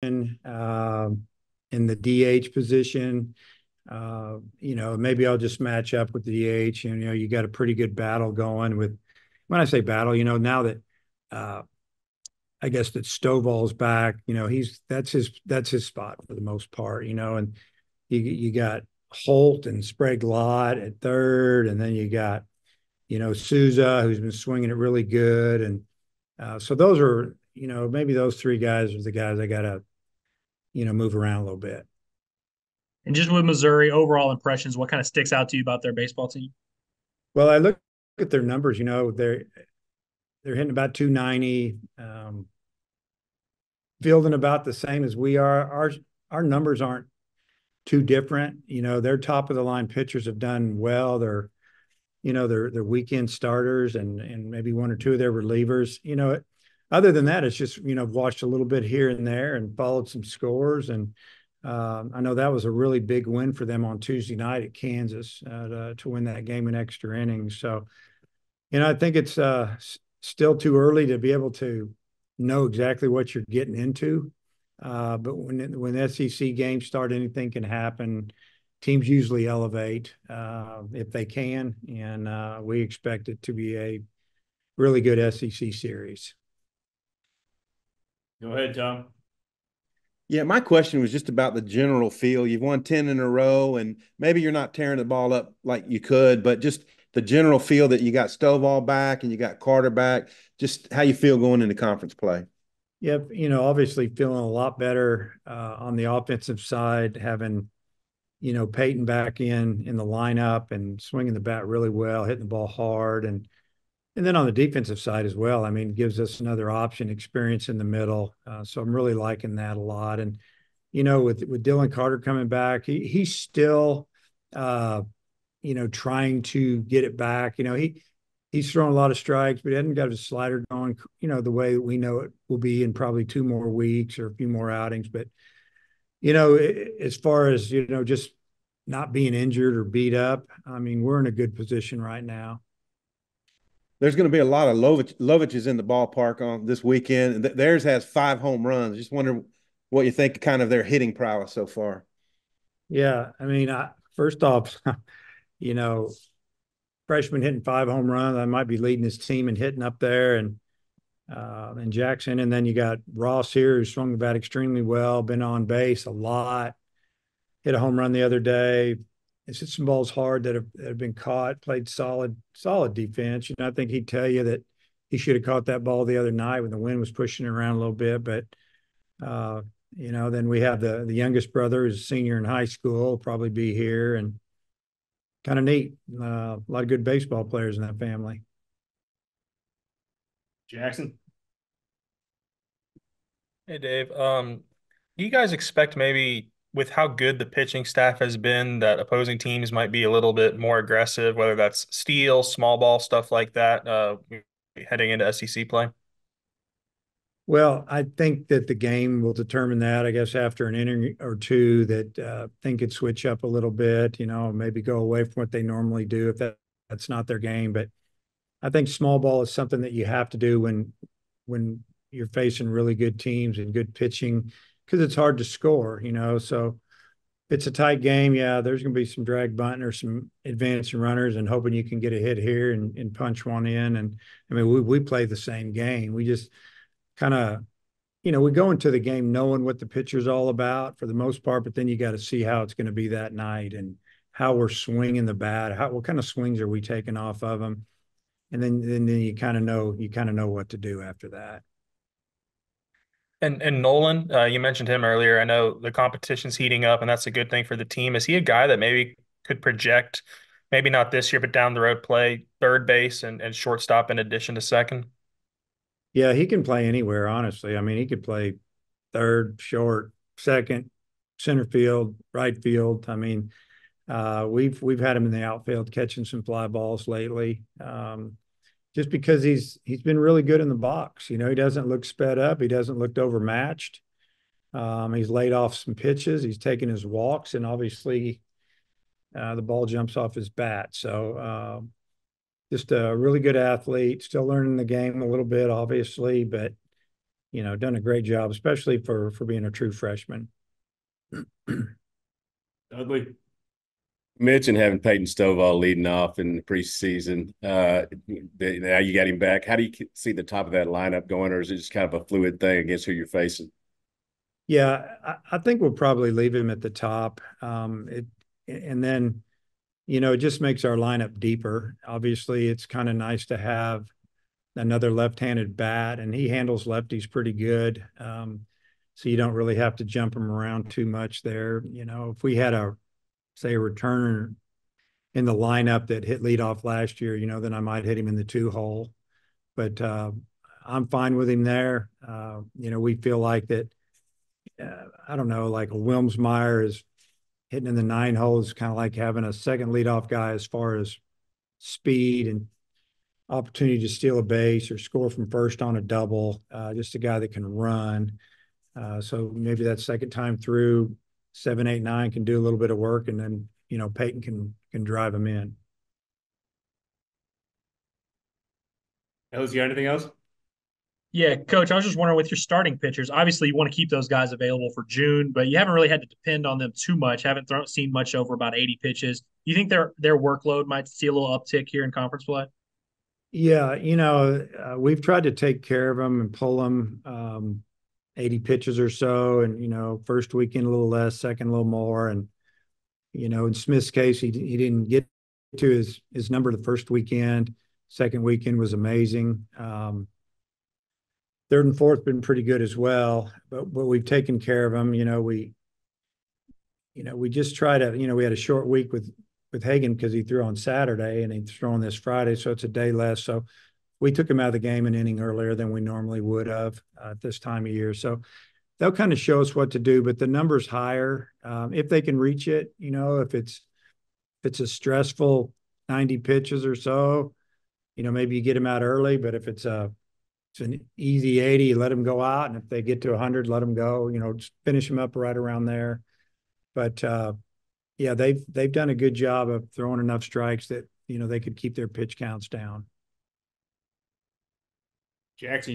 in the DH position. Maybe I'll just match up with the DH. And, you got a pretty good battle going with, when I say battle, now that I guess that Stovall's back, that's his spot for the most part, and you got Holt and Sprague Lott at third, and then you got, Souza, who's been swinging it really good. And so those are, maybe those three guys are the guys I got to, move around a little bit. And just with Missouri, overall impressions, what kind of sticks out to you about their baseball team? Well, I look at their numbers, they're hitting about 290, fielding about the same as we are. Our numbers aren't too different. Their top of the line pitchers have done well. They're weekend starters and maybe one or two of their relievers. Other than that, it's just watched a little bit here and there and followed some scores. And I know that was a really big win for them on Tuesday night at Kansas to win that game in extra innings. So I think it's still too early to be able to know exactly what you're getting into. But when SEC games start, anything can happen. Teams usually elevate if they can, and we expect it to be a really good SEC series. Go ahead, Tom. Yeah, my question was just about the general feel. You've won 10 in a row, and maybe you're not tearing the ball up like you could, but just the general feel that you got Stovall back and you got Carter back, just how you feel going into conference play. Yep, obviously feeling a lot better on the offensive side, having Peyton back in the lineup and swinging the bat really well, hitting the ball hard, and then on the defensive side as well. I mean, it gives us another option, experience in the middle. So I'm really liking that a lot. And with Dylan Carter coming back, he's still trying to get it back. He's thrown a lot of strikes, but he hasn't got his slider going, the way that we know it will be in probably 2 more weeks or a few more outings. But as far as just not being injured or beat up, I mean, we're in a good position right now. There's going to be a lot of Loviches in the ballpark on this weekend. Theirs has 5 home runs. Just wonder what you think kind of their hitting prowess so far. Yeah, I mean, first off, you know, freshman hitting 5 home runs, I might be leading his team and hitting up there, and Jackson, and then you got Ross here who swung the bat extremely well, been on base a lot, hit a home run the other day. It's hit some balls hard that have been caught. Played solid defense. I think he'd tell you that he should have caught that ball the other night when the wind was pushing it around a little bit. But uh, then we have the youngest brother, who's a senior in high school, will probably be here, and kind of neat. A lot of good baseball players in that family. Jackson. Hey Dave, do you guys expect maybe with how good the pitching staff has been that opposing teams might be a little bit more aggressive, whether that's steal, small ball, stuff like that, heading into SEC play? Well, I think that the game will determine that. I guess after an inning or two, that thing could switch up a little bit. Maybe go away from what they normally do if that's not their game. But I think small ball is something that you have to do when you're facing really good teams and good pitching, because it's hard to score. So it's a tight game. Yeah, there's going to be some drag bunting or some advancing runners and hoping you can get a hit here and punch one in. And I mean, we play the same game. We just kind of, we go into the game knowing what the pitcher's all about for the most part, but then you got to see how it's going to be that night and how we're swinging the bat. What kind of swings are we taking off of them? And then you kind of know what to do after that. And Nolan, you mentioned him earlier. I know the competition's heating up, and that's a good thing for the team. Is he a guy that maybe could project, maybe not this year, but down the road, play third base and shortstop in addition to second? Yeah, he can play anywhere, honestly. I mean, he could play third, short, second, center field, right field. I mean, we've had him in the outfield catching some fly balls lately. Just because he's been really good in the box. He doesn't look sped up. He doesn't look overmatched. He's laid off some pitches. He's taken his walks, and obviously the ball jumps off his bat. So just a really good athlete. Still learning the game a little bit, obviously, but done a great job, especially for being a true freshman. Dudley. Mentioned having Peyton Stovall leading off in the preseason. Now you got him back. How do you see the top of that lineup going, or is it just kind of a fluid thing against who you're facing? Yeah, I think we'll probably leave him at the top. And then, it just makes our lineup deeper. Obviously, it's kind of nice to have another left-handed bat, and he handles lefties pretty good. So you don't really have to jump him around too much there. If we had a returner in the lineup that hit leadoff last year, then I might hit him in the 2-hole. But I'm fine with him there. We feel like that. I don't know, like a Wilmsmeyer is hitting in the 9-hole is kind of like having a second leadoff guy as far as speed and opportunity to steal a base or score from first on a double. Just a guy that can run. So maybe that second time through, 7, 8, 9 can do a little bit of work, and then Peyton can drive him in. Ellis, you got anything else? Yeah, Coach, I was just wondering with your starting pitchers, obviously you want to keep those guys available for June, but you haven't really had to depend on them too much. Haven't seen much over about 80 pitches. Do you think their workload might see a little uptick here in conference play? Yeah, we've tried to take care of them and pull them 80 pitches or so, and first weekend a little less, second a little more, and in Smith's case, he didn't get to his number the first weekend. Second weekend was amazing. Third and fourth been pretty good as well, but we've taken care of them. We just try to. We had a short week with Hagan because he threw on Saturday and he's throwing this Friday, so it's a day less. So we took him out of the game an inning earlier than we normally would have at this time of year. So they'll kind of show us what to do, but the number's higher if they can reach it. If it's a stressful 90 pitches or so, maybe you get them out early. But if it's an easy 80, you let them go out, and if they get to 100, let them go. Just finish them up right around there. But yeah, they've done a good job of throwing enough strikes that they could keep their pitch counts down. Jackson.